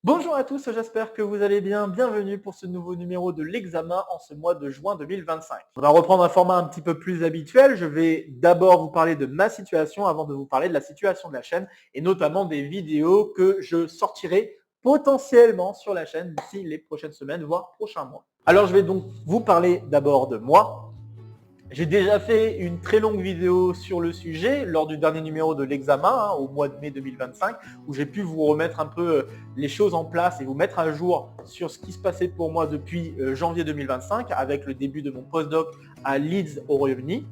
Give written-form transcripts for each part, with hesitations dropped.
Bonjour à tous, j'espère que vous allez bien. Bienvenue pour ce nouveau numéro de l'examen en ce mois de juin 2025. On va reprendre un format un petit peu plus habituel. Je vais d'abord vous parler de ma situation avant de vous parler de la situation de la chaîne et notamment des vidéos que je sortirai potentiellement sur la chaîne d'ici les prochaines semaines, voire prochains mois. Alors je vais donc vous parler d'abord de moi. J'ai déjà fait une très longue vidéo sur le sujet lors du dernier numéro de l'examen, au mois de mai 2025, où j'ai pu vous remettre un peu les choses en place et vous mettre à jour sur ce qui se passait pour moi depuis janvier 2025, avec le début de mon postdoc à Leeds au Royaume-Uni,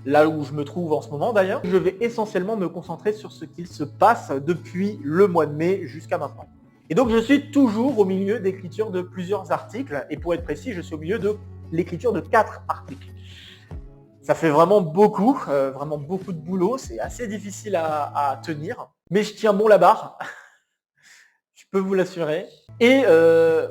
là où je me trouve en ce moment d'ailleurs. Je vais essentiellement me concentrer sur ce qu'il se passe depuis le mois de mai jusqu'à maintenant. Et donc je suis toujours au milieu d'écriture de plusieurs articles, et pour être précis, je suis au milieu de l'écriture de 4 articles. Ça fait vraiment beaucoup de boulot, c'est assez difficile à tenir, mais je tiens bon la barre, je peux vous l'assurer. Et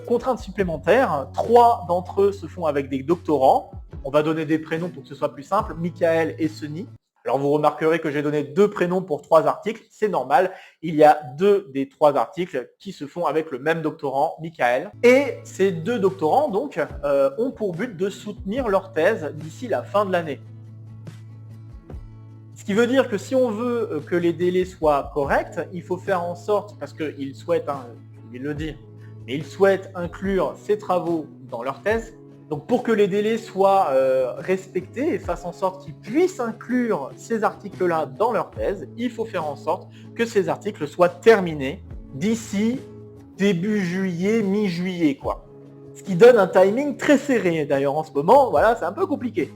contraintes supplémentaires, 3 d'entre eux se font avec des doctorants. On va donner des prénoms pour que ce soit plus simple, Michael et Sunny. Alors vous remarquerez que j'ai donné 2 prénoms pour 3 articles, c'est normal. Il y a 2 des 3 articles qui se font avec le même doctorant, Michael. Et ces 2 doctorants donc ont pour but de soutenir leur thèse d'ici la fin de l'année. Ce qui veut dire que si on veut que les délais soient corrects, il faut faire en sorte, parce qu'ils souhaitent, il le dit, mais ils souhaitent inclure ces travaux dans leur thèse. Donc pour que les délais soient respectés et fassent en sorte qu'ils puissent inclure ces articles-là dans leur thèse, il faut faire en sorte que ces articles soient terminés d'ici début juillet, mi-juillet, quoi. Ce qui donne un timing très serré. D'ailleurs, en ce moment, voilà, c'est un peu compliqué.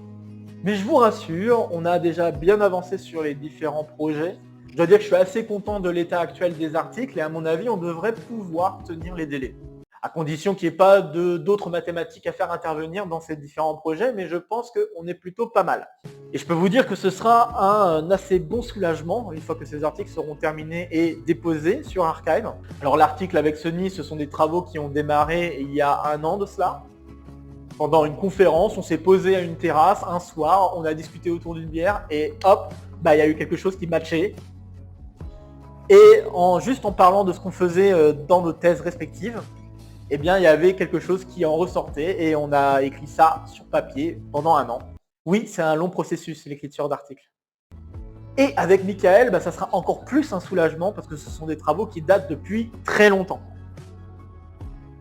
Mais je vous rassure, on a déjà bien avancé sur les différents projets. Je dois dire que je suis assez content de l'état actuel des articles et à mon avis, on devrait pouvoir tenir les délais. À condition qu'il n'y ait pas d'autres mathématiques à faire intervenir dans ces différents projets, mais je pense qu'on est plutôt pas mal. Et je peux vous dire que ce sera un assez bon soulagement une fois que ces articles seront terminés et déposés sur Archive. Alors l'article avec Sunny, ce sont des travaux qui ont démarré il y a 1 an de cela. Pendant une conférence, on s'est posé à une terrasse un soir, on a discuté autour d'une bière et hop, il y a eu quelque chose qui matchait. Et juste en parlant de ce qu'on faisait dans nos thèses respectives, eh bien, il y avait quelque chose qui en ressortait et on a écrit ça sur papier pendant 1 an. Oui, c'est un long processus, l'écriture d'articles. Et avec Michael, ça sera encore plus un soulagement parce que ce sont des travaux qui datent depuis très longtemps.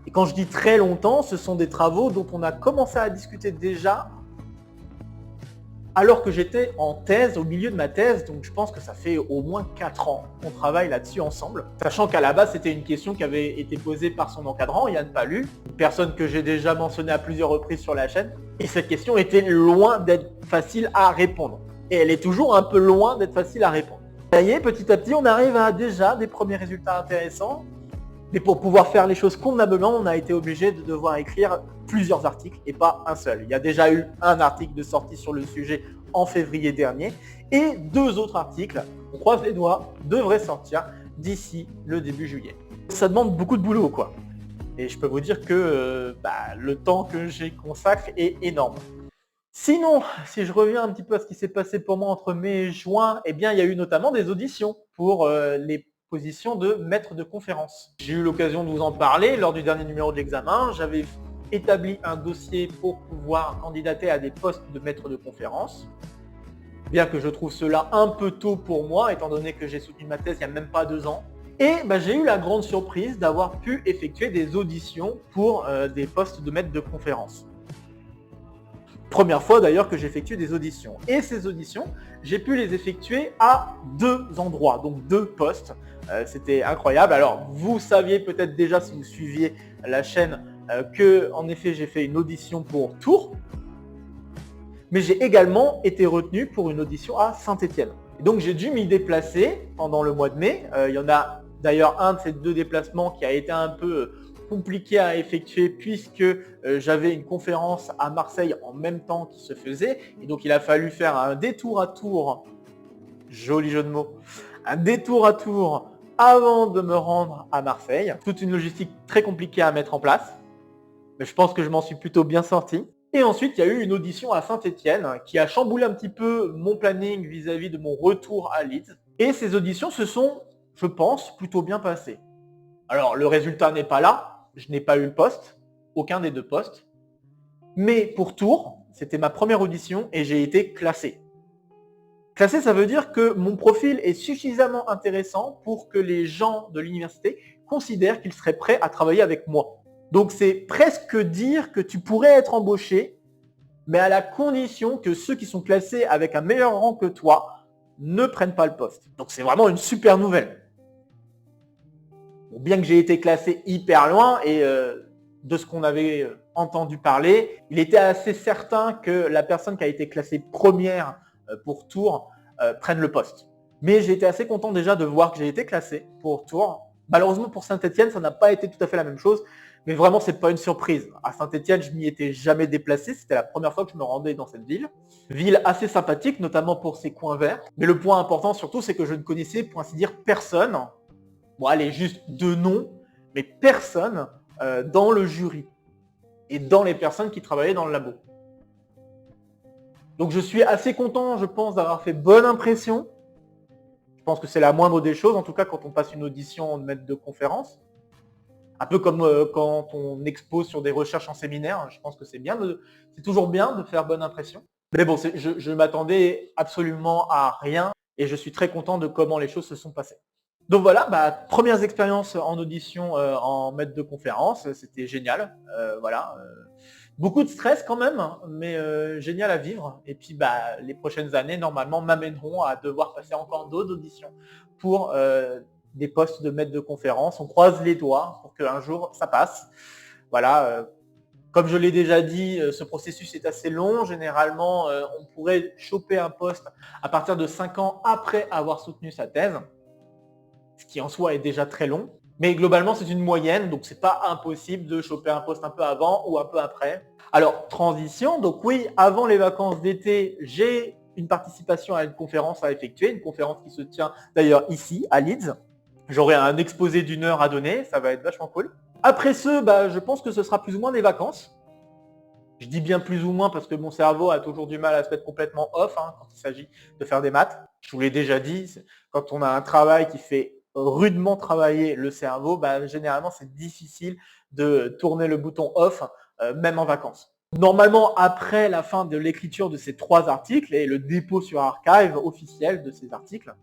Et quand je dis très longtemps, ce sont des travaux dont on a commencé à discuter déjà alors que j'étais en thèse, au milieu de ma thèse, donc je pense que ça fait au moins 4 ans qu'on travaille là-dessus ensemble. Sachant qu'à la base, c'était une question qui avait été posée par son encadrant, Yann Palu, une personne que j'ai déjà mentionnée à plusieurs reprises sur la chaîne. Et cette question était loin d'être facile à répondre. Et elle est toujours un peu loin d'être facile à répondre. Ça y est, petit à petit, on arrive à déjà des premiers résultats intéressants. Mais pour pouvoir faire les choses convenablement, on a été obligé de devoir écrire plusieurs articles et pas un seul. Il y a déjà eu un article de sortie sur le sujet en février dernier et 2 autres articles, on croise les doigts, devraient sortir d'ici le début juillet. Ça demande beaucoup de boulot, quoi. Et je peux vous dire que le temps que j'y consacre est énorme. Sinon, si je reviens un petit peu à ce qui s'est passé pour moi entre mai et juin, eh bien, il y a eu notamment des auditions pour les position de maître de conférence. J'ai eu l'occasion de vous en parler lors du dernier numéro de l'examen. J'avais établi un dossier pour pouvoir candidater à des postes de maître de conférence. Bien que je trouve cela un peu tôt pour moi, étant donné que j'ai soutenu ma thèse il n'y a même pas 2 ans. Et j'ai eu la grande surprise d'avoir pu effectuer des auditions pour des postes de maître de conférence. Première fois d'ailleurs que j'effectue des auditions. Et ces auditions, j'ai pu les effectuer à 2 endroits, donc 2 postes. C'était incroyable. Alors, vous saviez peut-être déjà, si vous suiviez la chaîne, que en effet, j'ai fait une audition pour Tours. Mais j'ai également été retenu pour une audition à Saint-Étienne. Donc, j'ai dû m'y déplacer pendant le mois de mai. Il y en a d'ailleurs un de ces 2 déplacements qui a été un peu compliqué à effectuer puisque j'avais une conférence à Marseille en même temps qui se faisait. Et donc, il a fallu faire un détour à Tours, joli jeu de mots, un détour à Tours avant de me rendre à Marseille. Toute une logistique très compliquée à mettre en place. Mais je pense que je m'en suis plutôt bien sorti. Et ensuite, il y a eu une audition à Saint-Étienne qui a chamboulé un petit peu mon planning vis-à-vis de mon retour à Leeds. Et ces auditions se sont, je pense, plutôt bien passées. Alors, le résultat n'est pas là. Je n'ai pas eu le poste, aucun des deux postes. Mais pour Tours, c'était ma première audition et j'ai été classé. Classé, ça veut dire que mon profil est suffisamment intéressant pour que les gens de l'université considèrent qu'ils seraient prêts à travailler avec moi. Donc, c'est presque dire que tu pourrais être embauché, mais à la condition que ceux qui sont classés avec un meilleur rang que toi ne prennent pas le poste. Donc, c'est vraiment une super nouvelle. Bon, bien que j'ai été classé hyper loin et de ce qu'on avait entendu parler, il était assez certain que la personne qui a été classée première pour Tours prenne le poste. Mais j'ai été assez content déjà de voir que j'ai été classé pour Tours. Malheureusement pour Saint-Étienne, ça n'a pas été tout à fait la même chose, mais vraiment c'est pas une surprise. À Saint-Étienne, je m'y étais jamais déplacé, c'était la première fois que je me rendais dans cette ville. Ville assez sympathique, notamment pour ses coins verts. Mais le point important surtout, c'est que je ne connaissais pour ainsi dire personne. Bon, allez, juste deux noms, mais personne dans le jury et dans les personnes qui travaillaient dans le labo. Donc je suis assez content, je pense, d'avoir fait bonne impression. Je pense que c'est la moindre des choses, en tout cas quand on passe une audition en maître de conférence. Un peu comme quand on expose sur des recherches en séminaire, je pense que c'est toujours bien de faire bonne impression. Mais bon, je m'attendais absolument à rien et je suis très content de comment les choses se sont passées. Donc voilà, premières expériences en audition en maître de conférence, c'était génial. Beaucoup de stress quand même, mais génial à vivre. Et puis les prochaines années, normalement, m'amèneront à devoir passer encore d'autres auditions pour des postes de maître de conférence. On croise les doigts pour qu'un jour ça passe. Voilà. Comme je l'ai déjà dit, ce processus est assez long. Généralement, on pourrait choper un poste à partir de 5 ans après avoir soutenu sa thèse, ce qui en soi est déjà très long. Mais globalement, c'est une moyenne, donc c'est pas impossible de choper un poste un peu avant ou un peu après. Alors, transition, donc oui, avant les vacances d'été, j'ai une participation à une conférence à effectuer, une conférence qui se tient d'ailleurs ici, à Leeds. J'aurai un exposé d'1 heure à donner, ça va être vachement cool. Après ce, je pense que ce sera plus ou moins des vacances. Je dis bien plus ou moins parce que mon cerveau a toujours du mal à se mettre complètement off quand il s'agit de faire des maths. Je vous l'ai déjà dit, quand on a un travail qui fait rudement travailler le cerveau, généralement c'est difficile de tourner le bouton off, même en vacances. Normalement, après la fin de l'écriture de ces 3 articles et le dépôt sur archive officiel de ces articles,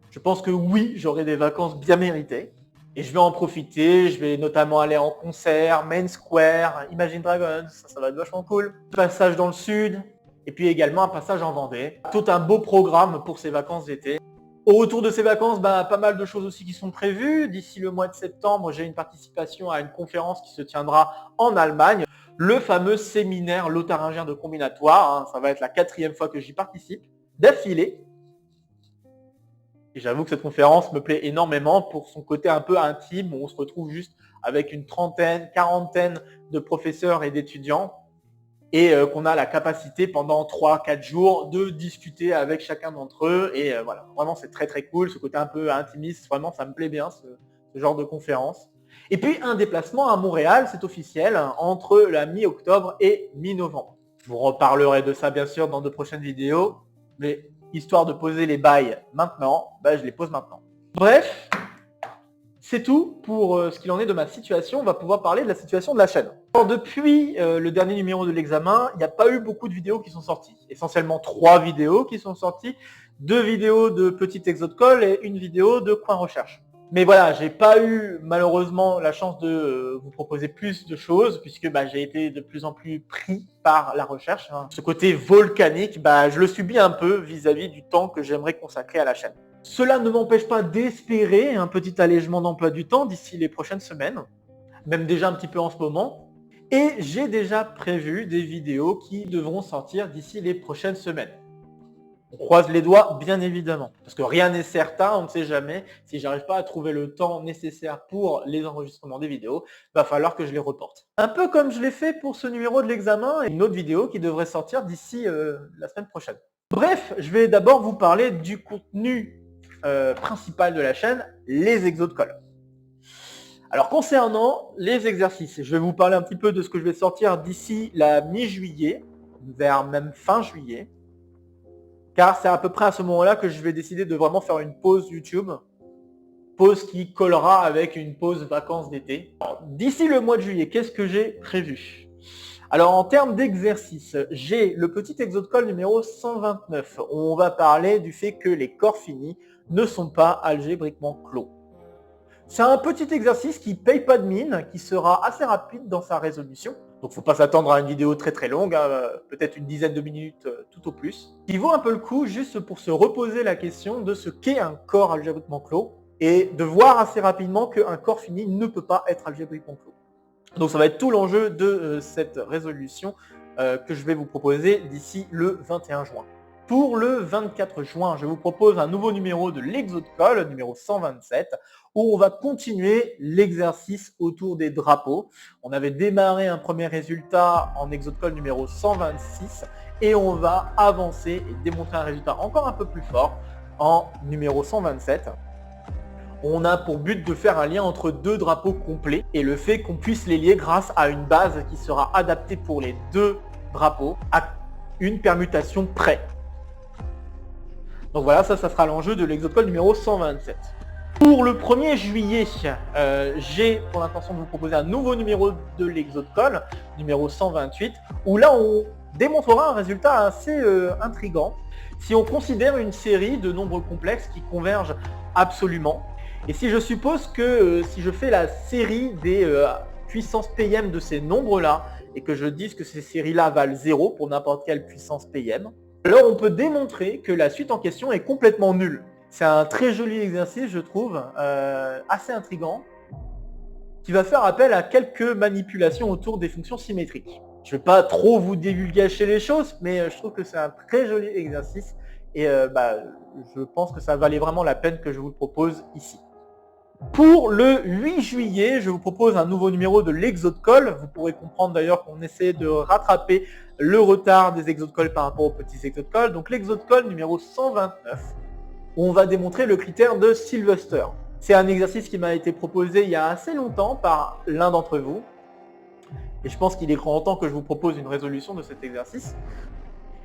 je pense que oui, j'aurai des vacances bien méritées. Et je vais en profiter, je vais notamment aller en concert, Main Square, Imagine Dragons, ça va être vachement cool. Passage dans le sud, et puis également un passage en Vendée. Tout un beau programme pour ces vacances d'été. Au retour de ces vacances, pas mal de choses aussi qui sont prévues. D'ici le mois de septembre, j'ai une participation à une conférence qui se tiendra en Allemagne. Le fameux séminaire lotharingien de combinatoire. Ça va être la 4e fois que j'y participe, d'affilée. Et j'avoue que cette conférence me plaît énormément pour son côté un peu intime, où on se retrouve juste avec une trentaine, quarantaine de professeurs et d'étudiants, et qu'on a la capacité pendant 3-4 jours de discuter avec chacun d'entre eux. Et voilà, vraiment c'est très très cool, ce côté un peu intimiste, vraiment ça me plaît bien ce genre de conférence. Et puis un déplacement à Montréal, c'est officiel, entre la mi-octobre et mi-novembre. Je vous reparlerai de ça bien sûr dans de prochaines vidéos, mais histoire de poser les bails maintenant, je les pose maintenant. Bref, c'est tout pour ce qu'il en est de ma situation. On va pouvoir parler de la situation de la chaîne. Alors, depuis le dernier numéro de l'examen, il n'y a pas eu beaucoup de vidéos qui sont sorties. Essentiellement 3 vidéos qui sont sorties, 2 vidéos de petit exo de colle et une vidéo de coin recherche. Mais voilà, j'ai pas eu malheureusement la chance de vous proposer plus de choses puisque j'ai été de plus en plus pris par la recherche. Ce côté volcanique, je le subis un peu vis-à-vis du temps que j'aimerais consacrer à la chaîne. Cela ne m'empêche pas d'espérer un petit allègement d'emploi du temps d'ici les prochaines semaines, même déjà un petit peu en ce moment. Et j'ai déjà prévu des vidéos qui devront sortir d'ici les prochaines semaines. On croise les doigts, bien évidemment, parce que rien n'est certain, on ne sait jamais. Si j'arrive pas à trouver le temps nécessaire pour les enregistrements des vidéos, va falloir que je les reporte. Un peu comme je l'ai fait pour ce numéro de l'examen et une autre vidéo qui devrait sortir d'ici la semaine prochaine. Bref, je vais d'abord vous parler du contenu principal de la chaîne, les exos de colle. Alors concernant les exercices, je vais vous parler un petit peu de ce que je vais sortir d'ici la mi-juillet, vers même fin juillet. Car c'est à peu près à ce moment-là que je vais décider de vraiment faire une pause YouTube pause qui collera avec une pause vacances d'été. D'ici le mois de juillet, qu'est-ce que j'ai prévu? Alors en termes d'exercice, j'ai le petit exo-call numéro 129. On va parler du fait que les corps finis ne sont pas algébriquement clos. C'est un petit exercice qui paye pas de mine, qui sera assez rapide dans sa résolution. Donc faut pas s'attendre à une vidéo très très longue, hein, peut-être une dizaine de minutes tout au plus. Qui vaut un peu le coup juste pour se reposer la question de ce qu'est un corps algébriquement clos et de voir assez rapidement qu'un corps fini ne peut pas être algébriquement clos. Donc ça va être tout l'enjeu de cette résolution que je vais vous proposer d'ici le 21 juin. Pour le 24 juin, je vous propose un nouveau numéro de l'exo-call, numéro 127, où on va continuer l'exercice autour des drapeaux. On avait démarré un premier résultat en exo-call numéro 126 et on va avancer et démontrer un résultat encore un peu plus fort en numéro 127. On a pour but de faire un lien entre deux drapeaux complets et le fait qu'on puisse les lier grâce à une base qui sera adaptée pour les deux drapeaux à une permutation près. Donc voilà, ça sera l'enjeu de l'exo-call numéro 127. Pour le 1er juillet, j'ai pour l'intention de vous proposer un nouveau numéro de l'exo-call, numéro 128, où là on démontrera un résultat assez intriguant si on considère une série de nombres complexes qui convergent absolument. Et si je suppose que si je fais la série des puissances PM de ces nombres-là, et que je dise que ces séries-là valent 0 pour n'importe quelle puissance PM, alors on peut démontrer que la suite en question est complètement nulle. C'est un très joli exercice, je trouve, assez intriguant, qui va faire appel à quelques manipulations autour des fonctions symétriques. Je ne vais pas trop vous divulgacher les choses, mais je trouve que c'est un très joli exercice et je pense que ça valait vraiment la peine que je vous le propose ici. Pour le 8 juillet, je vous propose un nouveau numéro de l'exo-call. Vous pourrez comprendre d'ailleurs qu'on essaie de rattraper le retard des exo-calls par rapport aux petits exo-calls. Donc l'exo-call numéro 129, où on va démontrer le critère de Sylvester. C'est un exercice qui m'a été proposé il y a assez longtemps par l'un d'entre vous. Et je pense qu'il est grand temps que je vous propose une résolution de cet exercice.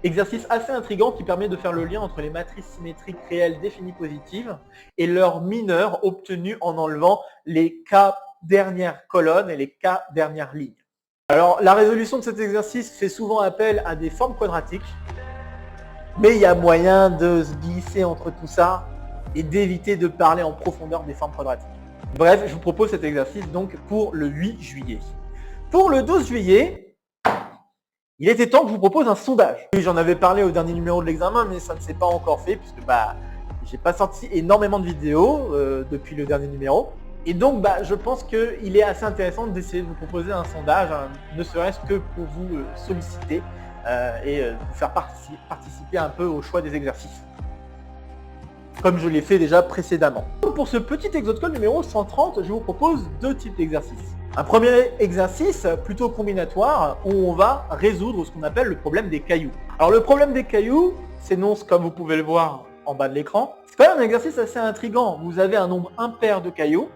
Exercice assez intriguant qui permet de faire le lien entre les matrices symétriques réelles définies positives et leurs mineurs obtenus en enlevant les K dernières colonnes et les K dernières lignes. Alors la résolution de cet exercice fait souvent appel à des formes quadratiques, mais il y a moyen de se glisser entre tout ça et d'éviter de parler en profondeur des formes quadratiques. Bref, je vous propose cet exercice donc pour le 8 juillet. Pour le 12 juillet, il était temps que je vous propose un sondage. Oui, j'en avais parlé au dernier numéro de l'examen, mais ça ne s'est pas encore fait puisque j'ai pas sorti énormément de vidéos depuis le dernier numéro. Et donc je pense qu'il est assez intéressant d'essayer de vous proposer un sondage, ne serait-ce que pour vous solliciter et vous faire participer un peu au choix des exercices. Comme je l'ai fait déjà précédemment. Pour ce petit exo-call numéro 130, je vous propose deux types d'exercices. Un premier exercice plutôt combinatoire où on va résoudre ce qu'on appelle le problème des cailloux. Alors le problème des cailloux s'énonce comme vous pouvez le voir en bas de l'écran. C'est quand même un exercice assez intriguant. Vous avez un nombre impair de cailloux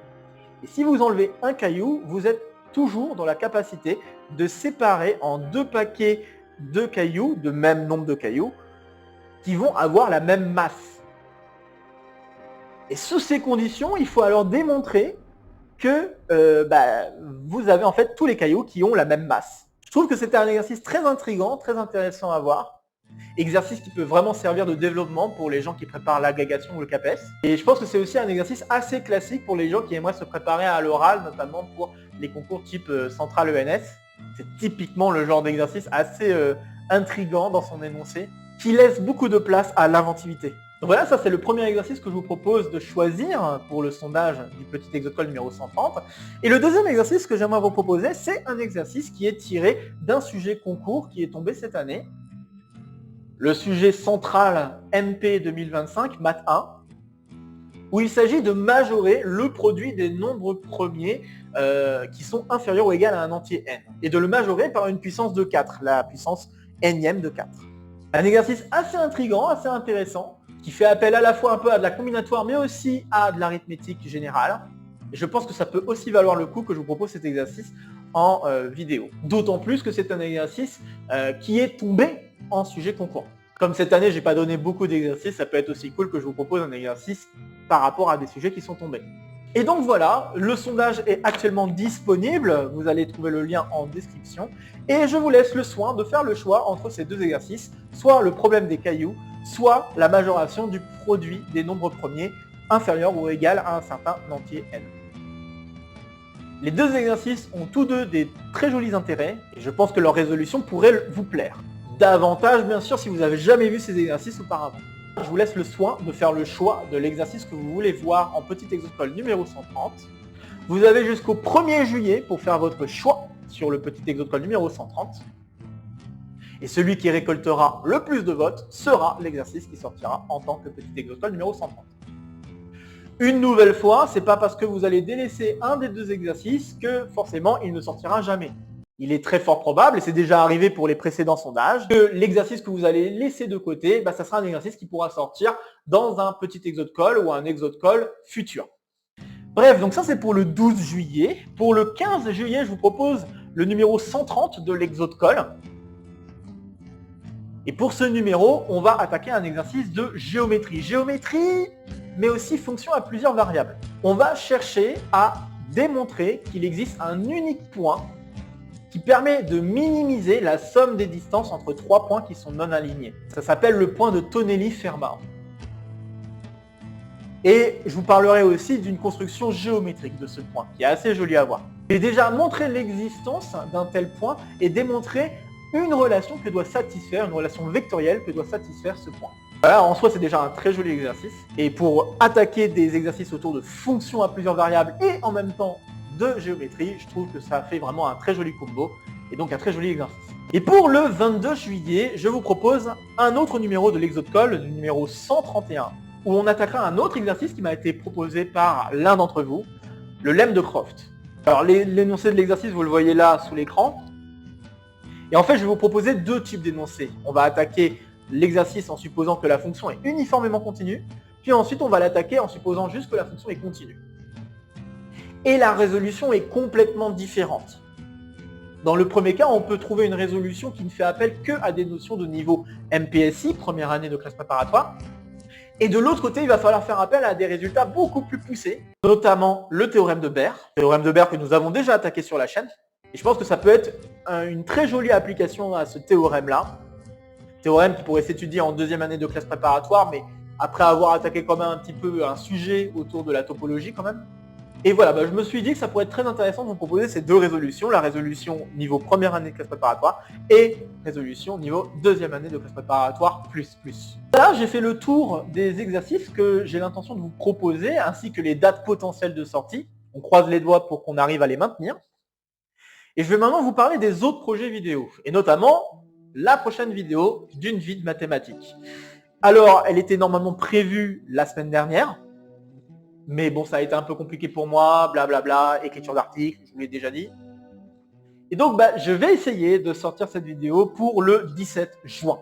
et si vous enlevez un caillou, vous êtes toujours dans la capacité de séparer en deux paquets de cailloux, de même nombre de cailloux, qui vont avoir la même masse. Et sous ces conditions, il faut alors démontrer que vous avez en fait tous les cailloux qui ont la même masse. Je trouve que c'était un exercice très intriguant, très intéressant à voir. Exercice qui peut vraiment servir de développement pour les gens qui préparent l'agrégation ou le CAPES. Et je pense que c'est aussi un exercice assez classique pour les gens qui aimeraient se préparer à l'oral, notamment pour les concours type Centrale ENS. C'est typiquement le genre d'exercice assez intriguant dans son énoncé, qui laisse beaucoup de place à l'inventivité. Donc voilà, ça c'est le premier exercice que je vous propose de choisir pour le sondage du petit exo-call numéro 130. Et le deuxième exercice que j'aimerais vous proposer, c'est un exercice qui est tiré d'un sujet concours qui est tombé cette année. Le sujet central MP 2025, Math 1, où il s'agit de majorer le produit des nombres premiers qui sont inférieurs ou égaux à un entier n, et de le majorer par une puissance de 4, la puissance nème de 4. Un exercice assez intriguant, assez intéressant, qui fait appel à la fois un peu à de la combinatoire, mais aussi à de l'arithmétique générale. Et je pense que ça peut aussi valoir le coup que je vous propose cet exercice en vidéo. D'autant plus que c'est un exercice qui est tombé en sujet concours. Comme cette année, j'ai pas donné beaucoup d'exercices, ça peut être aussi cool que je vous propose un exercice par rapport à des sujets qui sont tombés. Et donc voilà, le sondage est actuellement disponible, vous allez trouver le lien en description, et je vous laisse le soin de faire le choix entre ces deux exercices, soit le problème des cailloux, soit la majoration du produit des nombres premiers inférieur ou égal à un certain entier n. Les deux exercices ont tous deux des très jolis intérêts, et je pense que leur résolution pourrait vous plaire. Davantage bien sûr si vous n'avez jamais vu ces exercices auparavant. Je vous laisse le soin de faire le choix de l'exercice que vous voulez voir en petit exocole numéro 130. Vous avez jusqu'au 1er juillet pour faire votre choix sur le petit exocole numéro 130. Et celui qui récoltera le plus de votes sera l'exercice qui sortira en tant que petit exocole numéro 130. Une nouvelle fois, c'est pas parce que vous allez délaisser un des deux exercices que forcément il ne sortira jamais. Il est très fort probable, et c'est déjà arrivé pour les précédents sondages, que l'exercice que vous allez laisser de côté, ça sera un exercice qui pourra sortir dans un petit exocole ou un exocole futur. Bref, donc ça c'est pour le 12 juillet. Pour le 15 juillet, je vous propose le numéro 130 de l'exocole. Et pour ce numéro, on va attaquer un exercice de géométrie. Géométrie, mais aussi fonction à plusieurs variables. On va chercher à démontrer qu'il existe un unique point qui permet de minimiser la somme des distances entre trois points qui sont non alignés. Ça s'appelle le point de Tonelli-Fermat. Et je vous parlerai aussi d'une construction géométrique de ce point, qui est assez jolie à voir. J'ai déjà montré l'existence d'un tel point et démontré une relation que doit satisfaire, une relation vectorielle que doit satisfaire ce point. Voilà, en soi c'est déjà un très joli exercice. Et pour attaquer des exercices autour de fonctions à plusieurs variables et en même temps de géométrie, je trouve que ça fait vraiment un très joli combo et donc un très joli exercice. Et pour le 22 juillet, je vous propose un autre numéro de l'exocole, le numéro 131, où on attaquera un autre exercice qui m'a été proposé par l'un d'entre vous, le lemme de Croft. Alors l'énoncé de l'exercice, vous le voyez là sous l'écran. Et en fait, je vais vous proposer deux types d'énoncés. On va attaquer l'exercice en supposant que la fonction est uniformément continue, puis ensuite on va l'attaquer en supposant juste que la fonction est continue. Et la résolution est complètement différente. Dans le premier cas, on peut trouver une résolution qui ne fait appel que à des notions de niveau MPSI, première année de classe préparatoire. Et de l'autre côté, il va falloir faire appel à des résultats beaucoup plus poussés, notamment le théorème de Baire que nous avons déjà attaqué sur la chaîne. Et je pense que ça peut être une très jolie application à ce théorème-là. Théorème qui pourrait s'étudier en deuxième année de classe préparatoire, mais après avoir attaqué quand même un petit peu un sujet autour de la topologie quand même. Et voilà, je me suis dit que ça pourrait être très intéressant de vous proposer ces deux résolutions, la résolution niveau première année de classe préparatoire et résolution niveau deuxième année de classe préparatoire plus. Là, j'ai fait le tour des exercices que j'ai l'intention de vous proposer, ainsi que les dates potentielles de sortie. On croise les doigts pour qu'on arrive à les maintenir. Et je vais maintenant vous parler des autres projets vidéo, et notamment la prochaine vidéo d'une vie de mathématiques. Alors, elle était normalement prévue la semaine dernière, mais bon, ça a été un peu compliqué pour moi, blablabla, écriture d'articles, je vous l'ai déjà dit. Et donc, je vais essayer de sortir cette vidéo pour le 17 juin.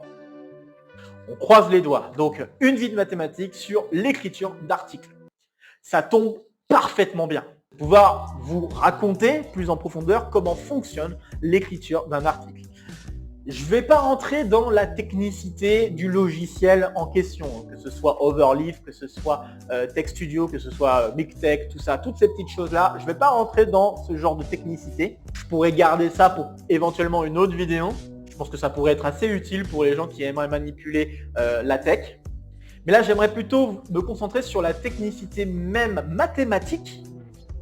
On croise les doigts. Donc, une vie de mathématiques sur l'écriture d'articles. Ça tombe parfaitement bien. Pouvoir vous raconter plus en profondeur comment fonctionne l'écriture d'un article. Je ne vais pas rentrer dans la technicité du logiciel en question, que ce soit Overleaf, que ce soit TextStudio, que ce soit MikTeX, tout ça, toutes ces petites choses-là. Je ne vais pas rentrer dans ce genre de technicité. Je pourrais garder ça pour éventuellement une autre vidéo. Je pense que ça pourrait être assez utile pour les gens qui aimeraient manipuler la tech. Mais là, j'aimerais plutôt me concentrer sur la technicité même mathématique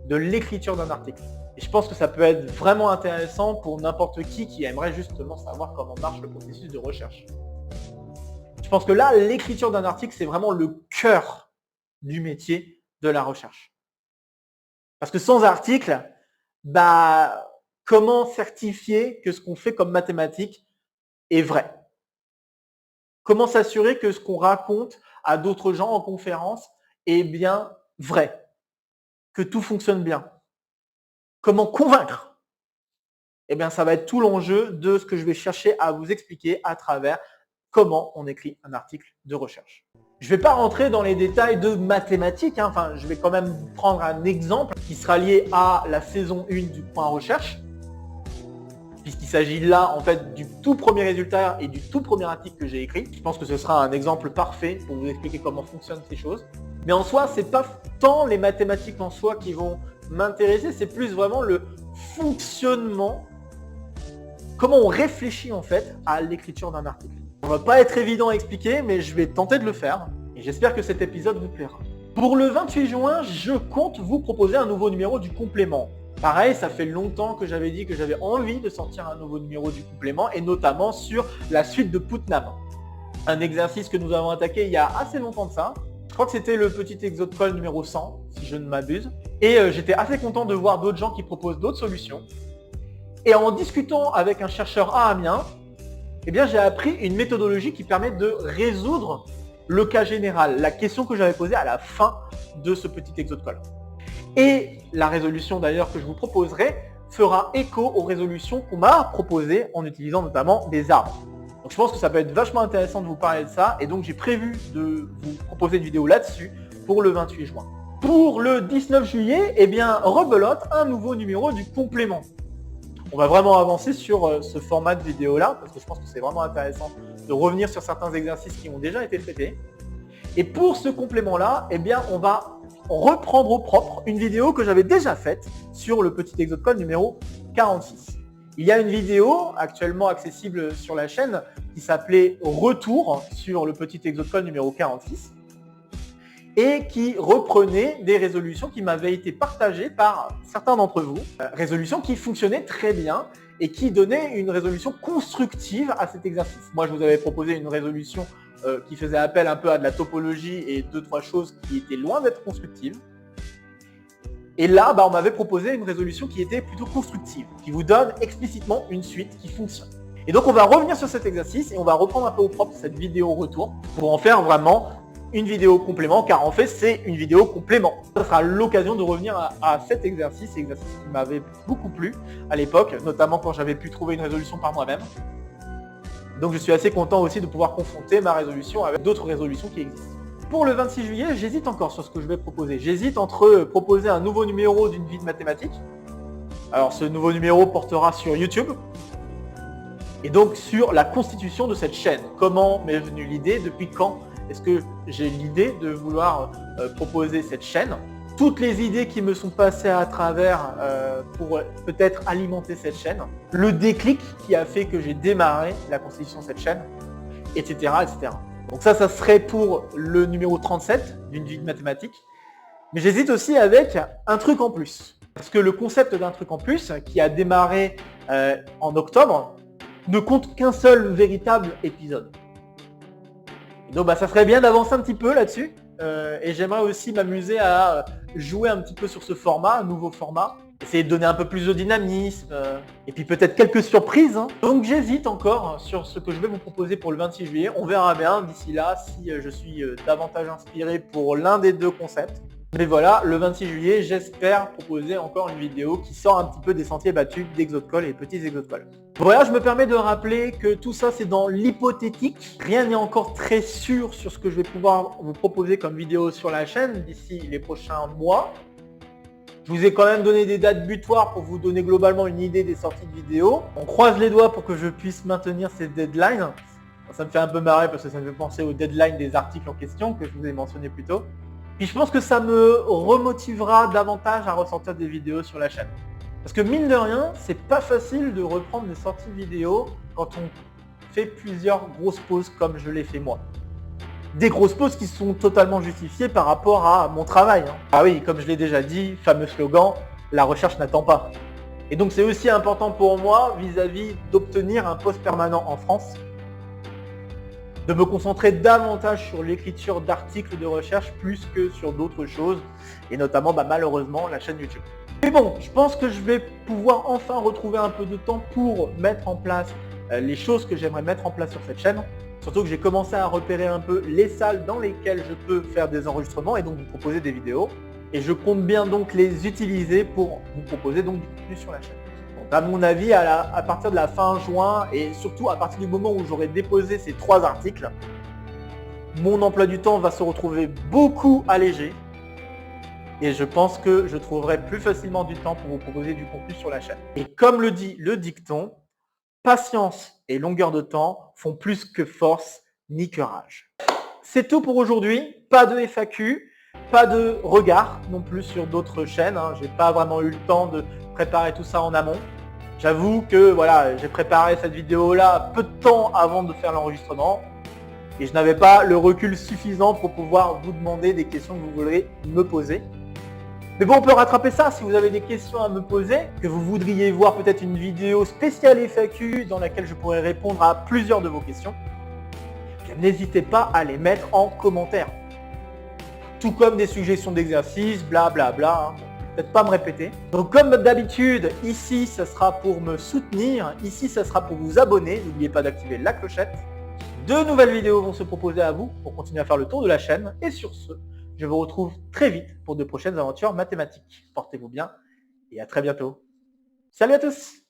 de l'écriture d'un article. Et je pense que ça peut être vraiment intéressant pour n'importe qui aimerait justement savoir comment marche le processus de recherche. Je pense que là, l'écriture d'un article, c'est vraiment le cœur du métier de la recherche. Parce que sans article, comment certifier que ce qu'on fait comme mathématiques est vrai? Comment s'assurer que ce qu'on raconte à d'autres gens en conférence est bien vrai? Que tout fonctionne bien? Comment convaincre? Eh bien, ça va être tout l'enjeu de ce que je vais chercher à vous expliquer à travers comment on écrit un article de recherche. Je ne vais pas rentrer dans les détails de mathématiques, je vais quand même prendre un exemple qui sera lié à la saison 1 du point recherche, puisqu'il s'agit là en fait du tout premier résultat et du tout premier article que j'ai écrit. Je pense que ce sera un exemple parfait pour vous expliquer comment fonctionnent ces choses. Mais en soi, c'est pas tant les mathématiques en soi qui vont m'intéresser, c'est plus vraiment le fonctionnement, comment on réfléchit en fait à l'écriture d'un article. Ça va pas être évident à expliquer, mais je vais tenter de le faire et j'espère que cet épisode vous plaira. Pour le 28 juin, je compte vous proposer un nouveau numéro du complément. Pareil, ça fait longtemps que j'avais dit que j'avais envie de sortir un nouveau numéro du complément et notamment sur la suite de Putnam. Un exercice que nous avons attaqué il y a assez longtemps de ça. Je crois que c'était le petit exo de colle numéro 100, si je ne m'abuse. Et j'étais assez content de voir d'autres gens qui proposent d'autres solutions. Et en discutant avec un chercheur à Amiens, eh bien, j'ai appris une méthodologie qui permet de résoudre le cas général, la question que j'avais posée à la fin de ce petit exo de colle. Et la résolution d'ailleurs que je vous proposerai fera écho aux résolutions qu'on m'a proposées en utilisant notamment des arbres. Donc je pense que ça peut être vachement intéressant de vous parler de ça et donc j'ai prévu de vous proposer une vidéo là-dessus pour le 28 juin. Pour le 19 juillet, eh bien, rebelote, un nouveau numéro du complément. On va vraiment avancer sur ce format de vidéo-là parce que je pense que c'est vraiment intéressant de revenir sur certains exercices qui ont déjà été traités. Et pour ce complément-là, eh bien, on va reprendre au propre une vidéo que j'avais déjà faite sur le petit exo de colle numéro 46. Il y a une vidéo actuellement accessible sur la chaîne qui s'appelait Retour sur le petit exo de colle numéro 46 et qui reprenait des résolutions qui m'avaient été partagées par certains d'entre vous, résolutions qui fonctionnaient très bien et qui donnaient une résolution constructive à cet exercice. Moi, je vous avais proposé une résolution qui faisait appel un peu à de la topologie et 2-3 choses qui étaient loin d'être constructives. Et là, on m'avait proposé une résolution qui était plutôt constructive, qui vous donne explicitement une suite qui fonctionne. Et donc, on va revenir sur cet exercice et on va reprendre un peu au propre cette vidéo retour pour en faire vraiment une vidéo complément, car en fait, c'est une vidéo complément. Ça sera l'occasion de revenir à cet exercice qui m'avait beaucoup plu à l'époque, notamment quand j'avais pu trouver une résolution par moi-même. Donc, je suis assez content aussi de pouvoir confronter ma résolution avec d'autres résolutions qui existent. Pour le 26 juillet, j'hésite encore sur ce que je vais proposer. J'hésite entre proposer un nouveau numéro d'une vie de mathématiques. Alors ce nouveau numéro portera sur YouTube. Et donc sur la constitution de cette chaîne. Comment m'est venue l'idée? Depuis quand est-ce que j'ai l'idée de vouloir proposer cette chaîne? Toutes les idées qui me sont passées à travers pour peut-être alimenter cette chaîne. Le déclic qui a fait que j'ai démarré la constitution de cette chaîne, etc. etc. Donc ça serait pour le numéro 37 d'une vie de mathématiques. Mais j'hésite aussi avec un truc en plus. Parce que le concept d'un truc en plus, qui a démarré en octobre, ne compte qu'un seul véritable épisode. Donc ça serait bien d'avancer un petit peu là-dessus. Et j'aimerais aussi m'amuser à jouer un petit peu sur ce format, un nouveau format. Essayer de donner un peu plus de dynamisme, et puis peut-être quelques surprises. Donc j'hésite encore sur ce que je vais vous proposer pour le 26 juillet. On verra bien d'ici là si je suis davantage inspiré pour l'un des deux concepts. Mais voilà, le 26 juillet, j'espère proposer encore une vidéo qui sort un petit peu des sentiers battus d'exo de colle et petits exo de colle. Voilà, je me permets de rappeler que tout ça c'est dans l'hypothétique. Rien n'est encore très sûr sur ce que je vais pouvoir vous proposer comme vidéo sur la chaîne d'ici les prochains mois. Je vous ai quand même donné des dates butoirs pour vous donner globalement une idée des sorties de vidéos. On croise les doigts pour que je puisse maintenir ces deadlines. Ça me fait un peu marrer parce que ça me fait penser aux deadlines des articles en question que je vous ai mentionné plus tôt. Puis je pense que ça me remotivera davantage à ressortir des vidéos sur la chaîne. Parce que mine de rien, c'est pas facile de reprendre des sorties vidéo quand on fait plusieurs grosses pauses comme je l'ai fait moi. Des grosses pauses qui sont totalement justifiées par rapport à mon travail. Ah oui, comme je l'ai déjà dit, fameux slogan, la recherche n'attend pas. Et donc c'est aussi important pour moi vis-à-vis d'obtenir un poste permanent en France, de me concentrer davantage sur l'écriture d'articles de recherche plus que sur d'autres choses, et notamment malheureusement la chaîne YouTube. Mais bon, je pense que je vais pouvoir enfin retrouver un peu de temps pour mettre en place les choses que j'aimerais mettre en place sur cette chaîne. Surtout que j'ai commencé à repérer un peu les salles dans lesquelles je peux faire des enregistrements et donc vous proposer des vidéos. Et je compte bien donc les utiliser pour vous proposer donc du contenu sur la chaîne. Donc à mon avis, à partir de la fin juin et surtout à partir du moment où j'aurai déposé ces 3 articles, mon emploi du temps va se retrouver beaucoup allégé. Et je pense que je trouverai plus facilement du temps pour vous proposer du contenu sur la chaîne. Et comme le dit le dicton, patience et longueur de temps font plus que force ni que rage. C'est tout pour aujourd'hui, pas de FAQ. Pas de regard non plus sur d'autres chaînes, hein. J'ai pas vraiment eu le temps de préparer tout ça en amont. J'avoue que voilà, j'ai préparé cette vidéo là peu de temps avant de faire l'enregistrement et je n'avais pas le recul suffisant pour pouvoir vous demander des questions que vous voudrez me poser. Mais bon, on peut rattraper ça si vous avez des questions à me poser, que vous voudriez voir peut-être une vidéo spéciale FAQ dans laquelle je pourrais répondre à plusieurs de vos questions. N'hésitez pas à les mettre en commentaire. Tout comme des suggestions d'exercices, blablabla, hein. Peut-être pas me répéter. Donc comme d'habitude, ici ça sera pour me soutenir, ici ça sera pour vous abonner, n'oubliez pas d'activer la clochette. De nouvelles vidéos vont se proposer à vous pour continuer à faire le tour de la chaîne. Et sur ce, je vous retrouve très vite pour de prochaines aventures mathématiques. Portez-vous bien et à très bientôt. Salut à tous!